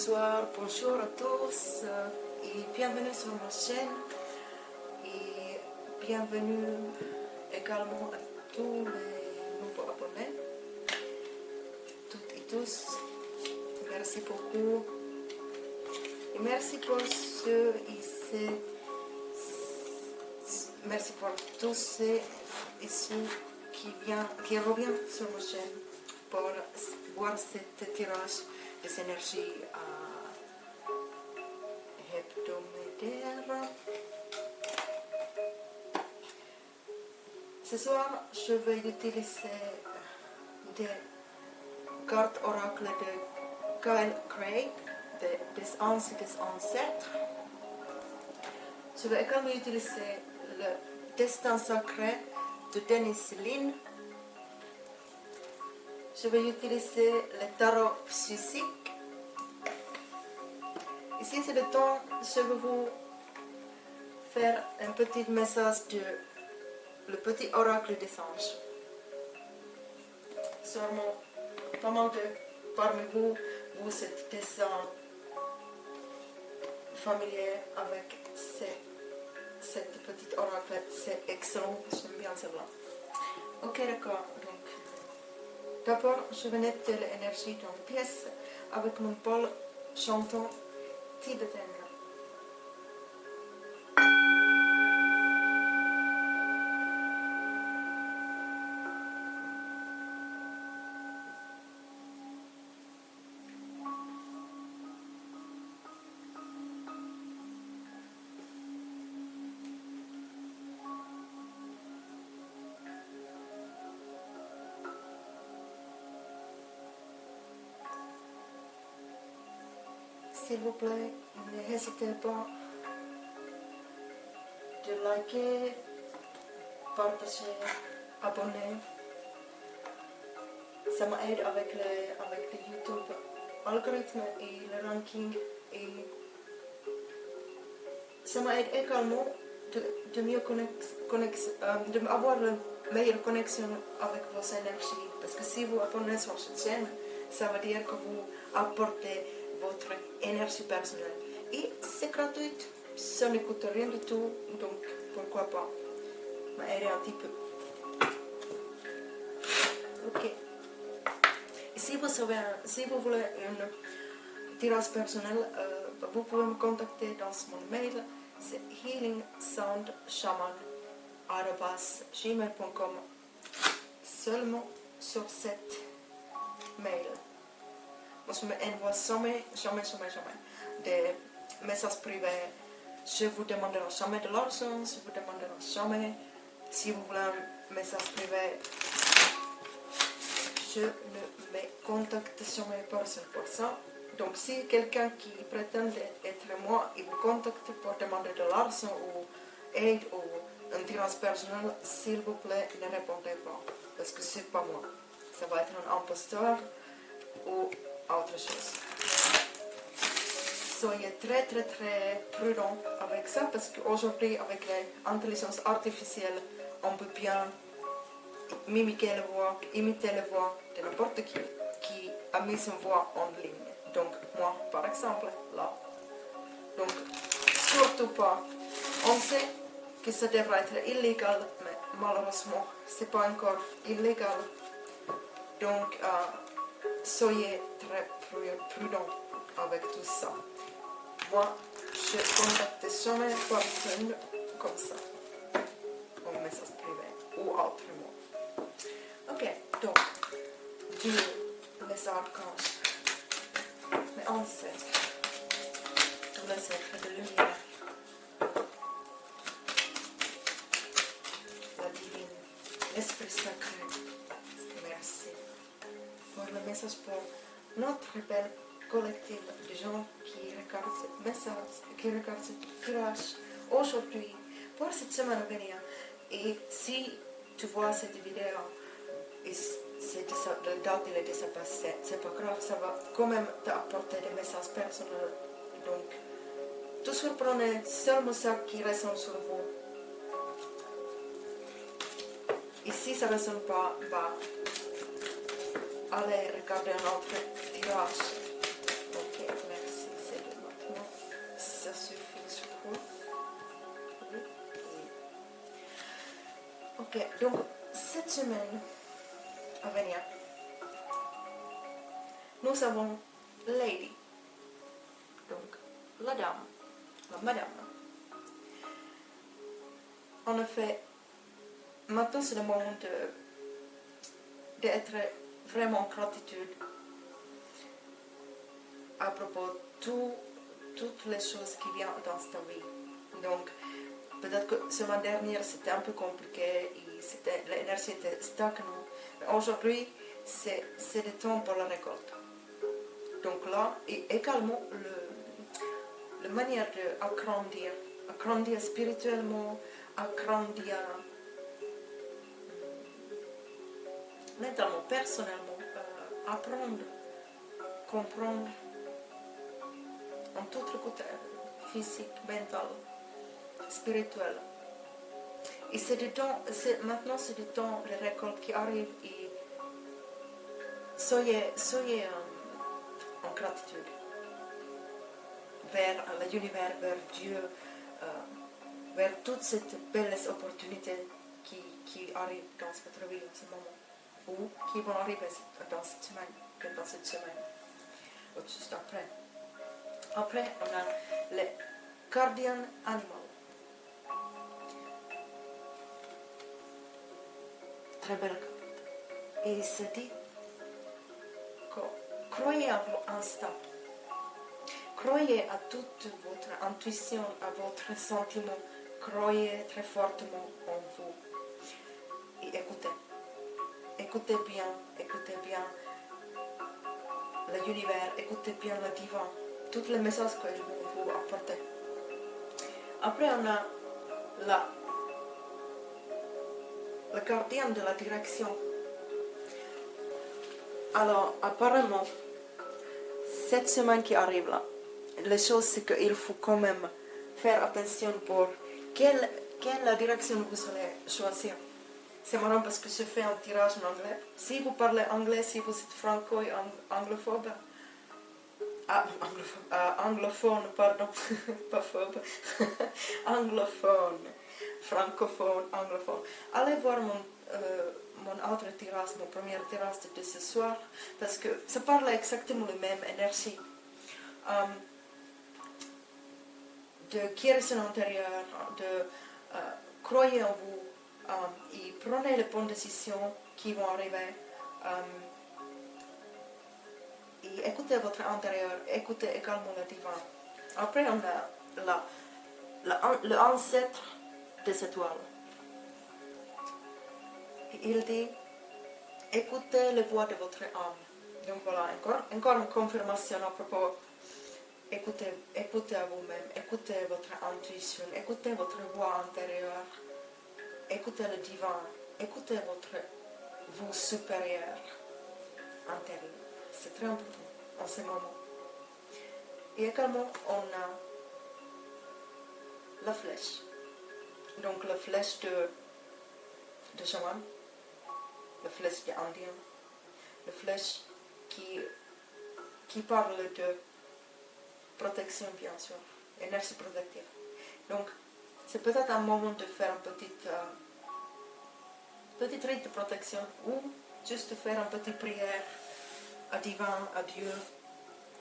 bonsoir, bonjour à tous et bienvenue sur ma chaîne et bienvenue également à tous les nouveaux abonnés, toutes et tous. Merci beaucoup et merci pour ceux ici, merci pour tous ceux et ceux qui reviennent sur ma chaîne pour voir cette tirage des énergies hebdomadaires. Ce soir, je vais utiliser des cartes oracles de Kyle Craig, des ancêtres. Je vais également utiliser le destin sacré de Dennis Lin. Je vais utiliser le tarot psychique. Ici, c'est le temps, je vais vous faire un petit message de le petit oracle des anges. Sûrement, pas mal de parmi vous, vous êtes déjà familiers avec cette petite oracle. C'est excellent, j'aime bien cela. Ok, d'accord. D'abord, je vais nettoyer l'énergie dans la pièce avec mon bol chantant tibétain. S'il vous plaît, n'hésitez pas de liker, partager, abonner. Ça m'aide avec le YouTube algorithme et le ranking. Et ça m'aide également de avoir une meilleure connexion avec vos énergies. Parce que si vous abonnez sur cette chaîne, ça veut dire que vous apportez votre énergie personnelle. Et c'est gratuit, ça ne coûte rien du tout, donc pourquoi pas m'aider un petit peu. Ok. Et si vous voulez un tirage personnel, vous pouvez me contacter dans mon mail, c'est healingsounshaman@gmail.com. Seulement sur cette mail. Moi, je m'envoie jamais des messages privés. Je vous demanderai jamais de l'argent, je vous demanderai jamais. Si vous voulez un message privé, je ne me contacte jamais personne pour ça. Donc, si quelqu'un qui prétend être moi et vous contacte pour demander de l'argent ou aide ou un tirage personnel, s'il vous plaît, ne répondez pas. Parce que c'est pas moi. Ça va être un imposteur ou autre chose. Soyez très prudent avec ça parce qu'aujourd'hui avec l'intelligence artificielle on peut bien mimiquer la voix, imiter la voix de n'importe qui a mis son voix en ligne. Donc moi par exemple là. Donc surtout pas. On sait que ça devrait être illégal mais malheureusement c'est pas encore illégal. Donc soyez très prudent avec tout ça. Moi, je contacte jamais personne comme ça, en message privé ou autrement. Ok, donc, Dieu, les archanges, mes ancêtres, tous les êtres de lumière, la divine, l'esprit sacré, merci pour le message pour notre belle collectif de gens qui regardent ce message, qui regardent ce tirage aujourd'hui pour cette semaine à venir. Et si tu vois cette vidéo et la date est déjà passée, c'est pas grave, ça va quand même t'apporter des messages personnels. Donc, toujours prenez seulement ça qui résonne sur vous. Et si ça ne résonne pas, allez regarder un autre tirage. Ok, merci. Ok, donc cette semaine à venir, nous avons Lady, donc la dame, la madame. En effet, maintenant c'est le moment d'être vraiment en gratitude à propos de toutes les choses qui viennent dans ta vie. Donc, peut-être que la semaine dernière c'était un peu compliqué et l'énergie était stagnante. Mais aujourd'hui, c'est le temps pour la récolte. Donc là, et également la manière d'agrandir spirituellement, agrandir mentalement, personnellement, apprendre, comprendre en tout le côté physique, mental, spirituel. Et maintenant c'est le temps de récolte qui arrive et soyez en gratitude vers l'univers, vers Dieu, vers toutes ces belles opportunités qui arrivent dans votre vie en ce moment, ou qui vont arriver dans cette semaine, ou juste après. Après, on a les guardian animal. Très belle carte. Et il se dit que croyez à vos instincts. Croyez à toute votre intuition, à votre sentiment. Croyez très fortement en vous. Et écoutez. Écoutez bien l'univers, écoutez bien le divin. Tous les messages que je vais vous apporter. Après, on a le gardien de la direction. Alors, apparemment, cette semaine qui arrive là, la chose c'est qu'il faut quand même faire attention pour quelle direction vous allez choisir. C'est marrant parce que je fais un tirage en anglais. Si vous parlez anglais, si vous êtes franco et anglophone, anglophone, pardon, pas phobe, anglophone, francophone, anglophone. Allez voir mon autre tirage, mon premier tirage de ce soir, parce que ça parle exactement la même énergie. De guérison intérieure, de croyez en vous, et prenez les bonnes décisions qui vont arriver. Et écoutez votre intérieur, écoutez également le divin. Après, on a l'ancêtre des étoiles. Et il dit, écoutez les voix de votre âme. Donc voilà, encore une confirmation à propos. Écoutez à vous-même, écoutez votre intuition, écoutez votre voix intérieure, écoutez le divin, écoutez votre vous supérieur intérieur. C'est très important en ce moment. Et également, on a la flèche. Donc la flèche de chaman, la flèche de indien, la flèche qui parle de protection, bien sûr, énergie protective. Donc, c'est peut-être un moment de faire un petit rite de protection ou juste faire une petite prière à divin, à Dieu,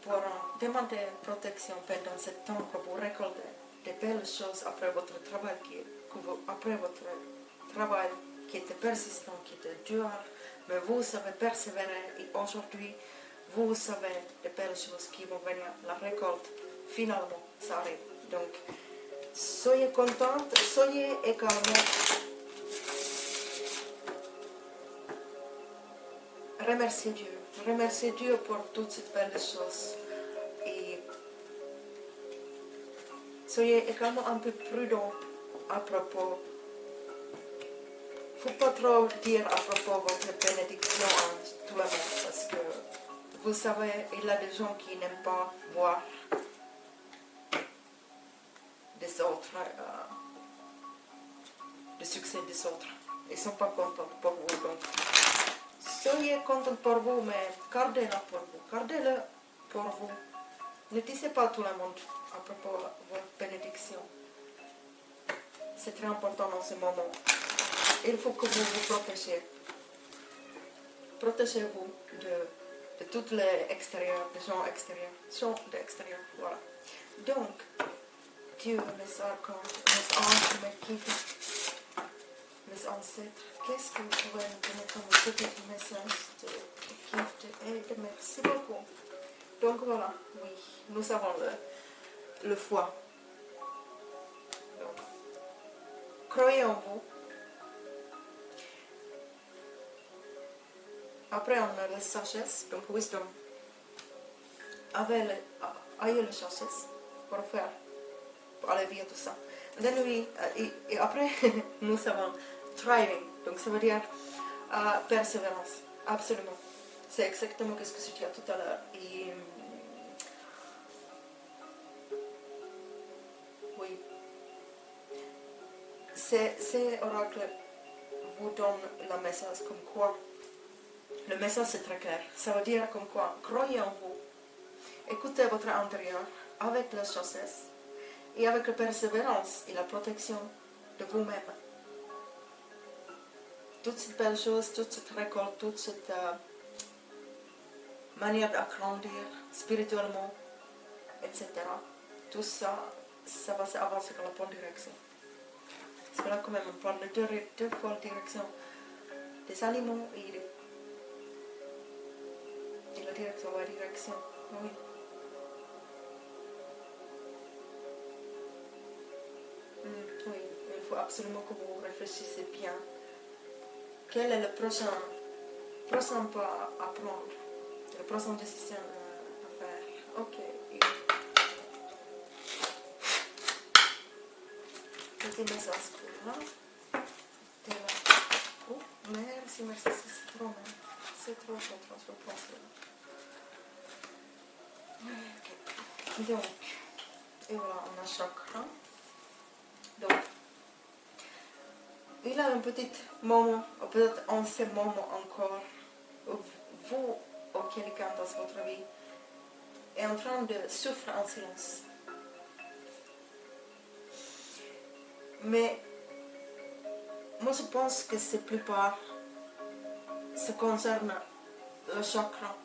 pour demander protection pendant ce temps que vous récoltez de belles choses après votre travail, qui était persistant, qui était dur, mais vous savez persévérer et aujourd'hui, vous savez de belles choses qui vont venir, la récolte, finalement, ça arrive. Donc, soyez contente, soyez également remerciez Dieu pour toutes ces belles choses. Et soyez également un peu prudent à propos. Il ne faut pas trop dire à propos de votre bénédiction en tout le monde, parce que vous savez, il y a des gens qui n'aiment pas voir des autres, le succès des autres. Ils ne sont pas contents pour vous. Donc, soyez contents pour vous, mais gardez-le pour vous. Gardez-le pour vous. Ne disiez pas à tout le monde à propos de votre bénédiction. C'est très important en ce moment. il faut que vous vous protégez. Protégez-vous de toutes les extérieurs, des gens extérieurs, sont de l'extérieur, voilà. Donc, Dieu, les archanges, les anges, mes guides, les ancêtres, qu'est-ce que vous pouvez nous donner comme petit message de guide et de merci beaucoup. Donc voilà, oui, nous avons le foie. Donc, croyez en vous. Après, on a la sagesse, donc wisdom. Ayez la sagesse pour faire, pour aller via tout ça. Et après, nous avons thriving, donc ça veut dire persévérance, absolument. C'est exactement ce que je disais tout à l'heure. Et oui, ces oracles vous donnent le message comme quoi. Le message est très clair. Ça veut dire comme quoi, croyez en vous, écoutez votre intérieur avec la sagesse et avec la persévérance et la protection de vous-même. Toutes ces belles choses, toute cette récolte, toute cette manière d'agrandir spirituellement, etc. Tout ça, ça va s'avancer dans la bonne direction. Parce que là, quand même, on parle de deux fois la direction des animaux et la direction, la direction, oui. Oui, il faut absolument que vous réfléchissiez bien. Quel est le prochain pas à prendre? La prochaine décision à faire. Ok. Petit message pour là. Oh, merci, c'est trop bien. C'est trop, je pense. Ok. Donc, et voilà, on a chakra. Donc, il a un petit moment, ou peut-être en ce moment encore, où vous, ou quelqu'un dans votre vie, est en train de souffrir en silence. Mais moi je pense que c'est plupart, ça concerne le chakra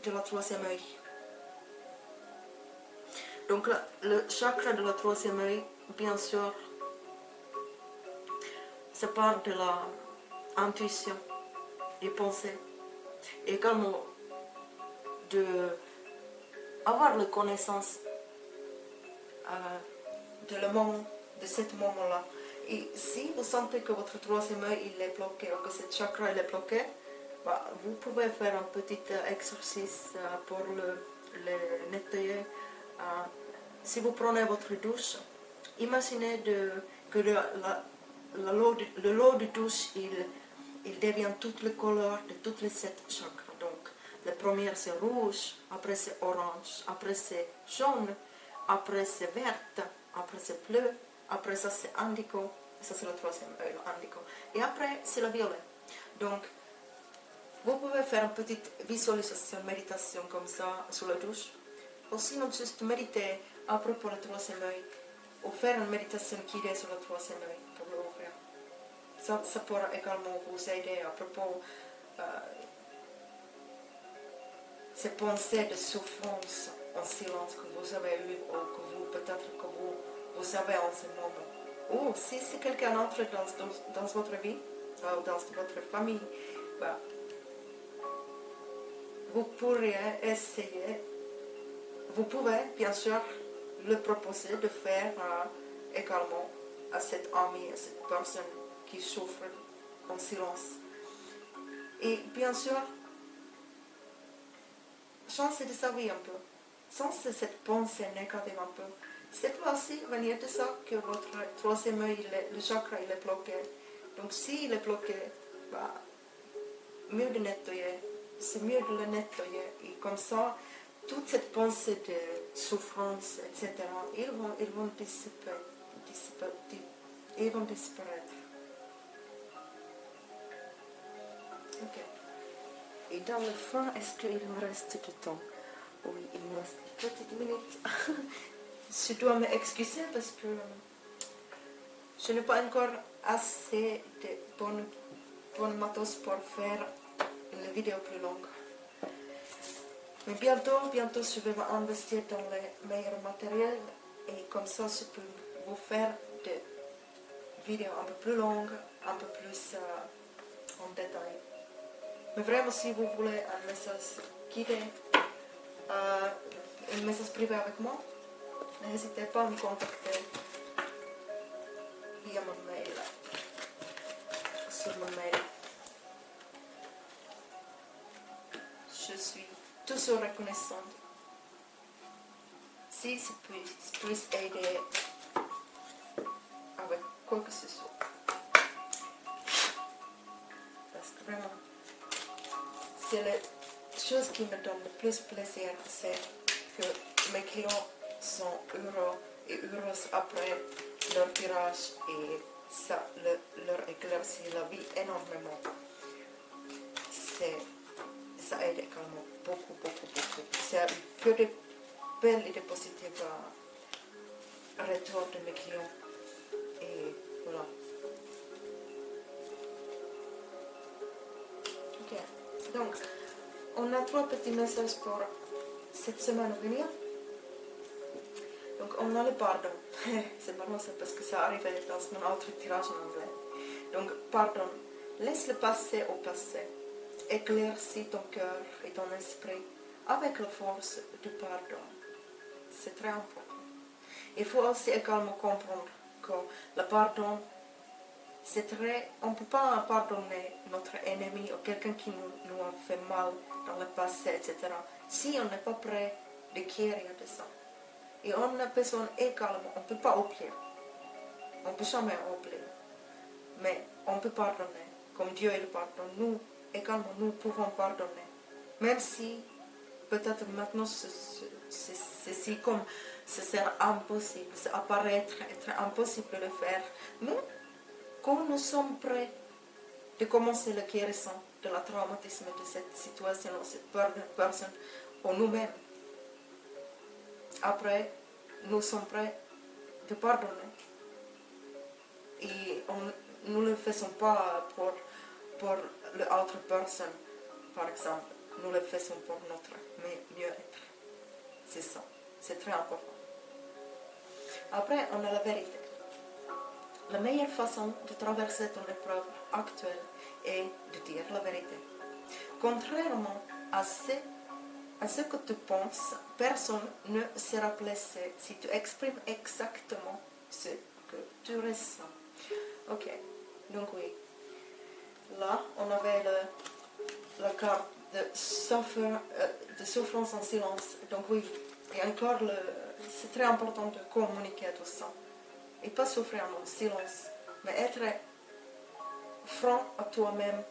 de la troisième œil. Donc le chakra de la troisième œil, bien sûr, ça part de la intuition et pensée. Et également de avoir la connaissance de le moment, de ce moment-là. Et si vous sentez que votre troisième œil il est bloqué ou que ce chakra il est bloqué, bah, vous pouvez faire un petit exercice pour le nettoyer. Si vous prenez votre douche, imaginez que le lot de douche il devient toutes les couleurs de toutes les 7 chakras. Donc, la première c'est rouge, après c'est orange, après c'est jaune, après c'est verte, après c'est bleu, après ça c'est indigo, ça c'est le troisième œil, indigo. Et après c'est le violet. Donc, vous pouvez faire une petite visualisation, méditation comme ça sous la douche. Ou sinon juste méditer à propos du troisième œil. Ou faire une méditation guidée sur le troisième œil pour l'ouvrir. Ça pourra également vous aider à propos ces pensées de souffrance en silence que vous avez eues ou que vous peut-être que vous savez en ce moment. Ou si c'est quelqu'un d'autre dans votre vie, ou dans votre famille, bah, vous pourriez essayer, vous pouvez bien sûr le proposer de faire également à cette amie, à cette personne qui souffre en silence. Et bien sûr, changer de sa vie un peu, sans cette pensée négative un peu. C'est peut aussi venir de ça que votre troisième œil, le chakra, il est bloqué. Donc s'il est bloqué, bah, mieux de nettoyer. C'est mieux de le nettoyer. Et comme ça, toute cette pensée de souffrance, etc., ils vont disparaître. Ok. Et dans le fond, est-ce qu'il me reste du temps? Oui, il me reste une petite minute. Je dois m'excuser parce que je n'ai pas encore assez de bonnes matos pour faire une vidéo plus longue. Mais bientôt, je vais investir dans le meilleur matériel et comme ça, je peux vous faire des vidéos un peu plus longues, un peu plus en détail. Mais vraiment, si vous voulez un message guidé, un message privé avec moi, n'hésitez pas à me contacter via mon mail, sur mon mail. Je suis toujours reconnaissante si je puis aider avec quoi que ce soit. Parce que vraiment, c'est la chose qui me donne le plus plaisir, c'est que mes clients sont heureux et heureuses après leur tirage et ça leur éclaircit la vie énormément. Ça aide également beaucoup. C'est que de belles idées positives à retour de mes clients. Et voilà. Ok. Donc, on a 3 petits messages pour cette semaine à venir. Donc, on a le pardon. C'est marrant ça parce que ça arrive dans mon autre tirage en anglais. Donc, pardon. Laisse le passé au passé. Éclaircis ton cœur et ton esprit avec la force du pardon. C'est très important. Il faut aussi également comprendre que le pardon, on ne peut pas pardonner notre ennemi ou quelqu'un qui nous a fait mal dans le passé, etc. si on n'est pas prêt de guérir de ça. Et on a besoin également, on ne peut pas oublier. On ne peut jamais oublier. Mais on peut pardonner. Comme Dieu il pardonne, nous également, nous pouvons pardonner. Même si, peut-être maintenant, c'est comme ce sera impossible, ça apparaît être impossible de le faire. Mais quand nous sommes prêts de commencer la guérison de la traumatisme de cette situation, de cette personne, ou nous-mêmes, après, nous sommes prêts de pardonner. Et nous ne le faisons pas pour l'autre personne, par exemple. Nous le faisons pour notre mieux-être. C'est ça. C'est très important. Après, on a la vérité. La meilleure façon de traverser ton épreuve actuelle est de dire la vérité. Contrairement à ce que tu penses, personne ne sera blessé si tu exprimes exactement ce que tu ressens. Ok, donc oui. Là, on avait la carte de souffrance en silence. Donc oui, et encore, c'est très important de communiquer tout ça. Et pas souffrir en silence, mais être franc à toi-même,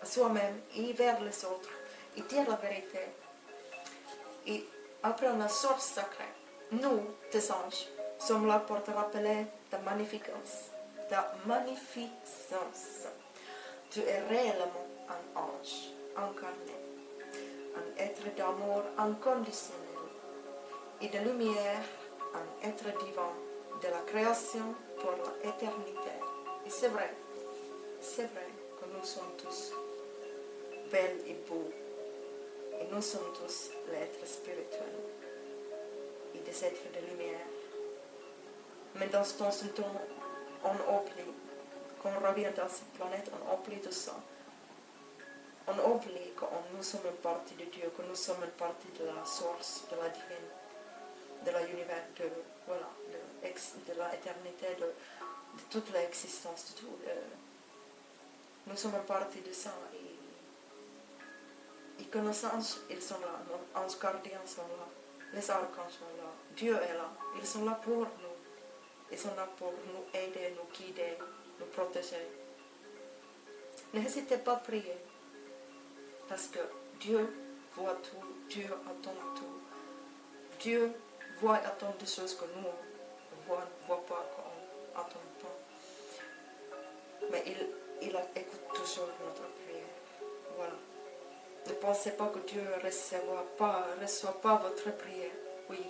à soi-même et vers les autres. Et dire la vérité. Et après, on a source sacrée. Nous, tes anges, sommes là pour te rappeler ta magnificence. Ta magnificence. Tu es réellement un ange incarné, un être d'amour inconditionnel et de lumière, un être divin de la création pour l'éternité. Et c'est vrai que nous sommes tous belles et beaux, et nous sommes tous l'être spirituel et des êtres de lumière. Mais dans ce temps, on oublie. Quand on revient dans cette planète, on oublie tout ça. On oublie que nous sommes une partie de Dieu, que nous sommes une partie de la source, de la divine, de l'univers, de la éternité, de toute l'existence, de tout. Nous sommes une partie de ça. Et que nos anges, ils sont là, nos anges gardiens sont là, les archanges sont là, Dieu est là, ils sont là pour nous. Ils sont là pour nous aider, nous guider, nous protéger. N'hésitez pas à prier, parce que Dieu voit tout, Dieu attend tout. Dieu voit et attend des choses que nous ne voit pas, qu'on n'attend pas. Mais il écoute toujours notre prière. Voilà. Ne pensez pas que Dieu ne reçoit pas votre prière. Oui,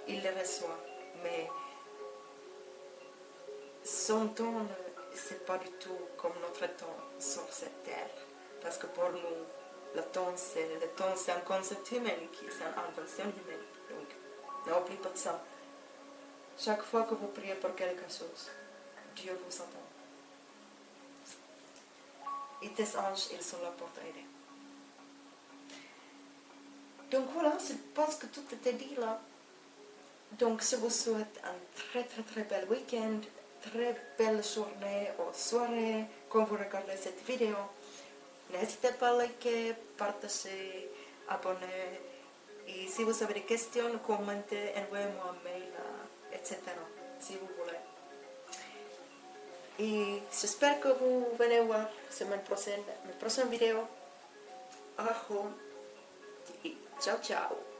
il les reçoit. Mais son temps, c'est pas du tout comme notre temps sur cette terre. Parce que pour nous, le temps, c'est un concept humain, c'est une invention humaine. Donc, n'oubliez pas de ça. Chaque fois que vous priez pour quelque chose, Dieu vous entend. Et tes anges, ils sont là pour t'aider. Donc voilà, je pense que tout était dit là. Donc je vous souhaite un très très très bel week-end, très belle journée ou soirée quand vous regardez cette vidéo. N'hésitez pas à liker, partager, abonner. Et si vous avez des questions, commentez, envoyez-moi un mail, etc. Si vous voulez. Et j'espère que vous venez voir la semaine prochaine mes prochaines vidéos. Ciao ciao.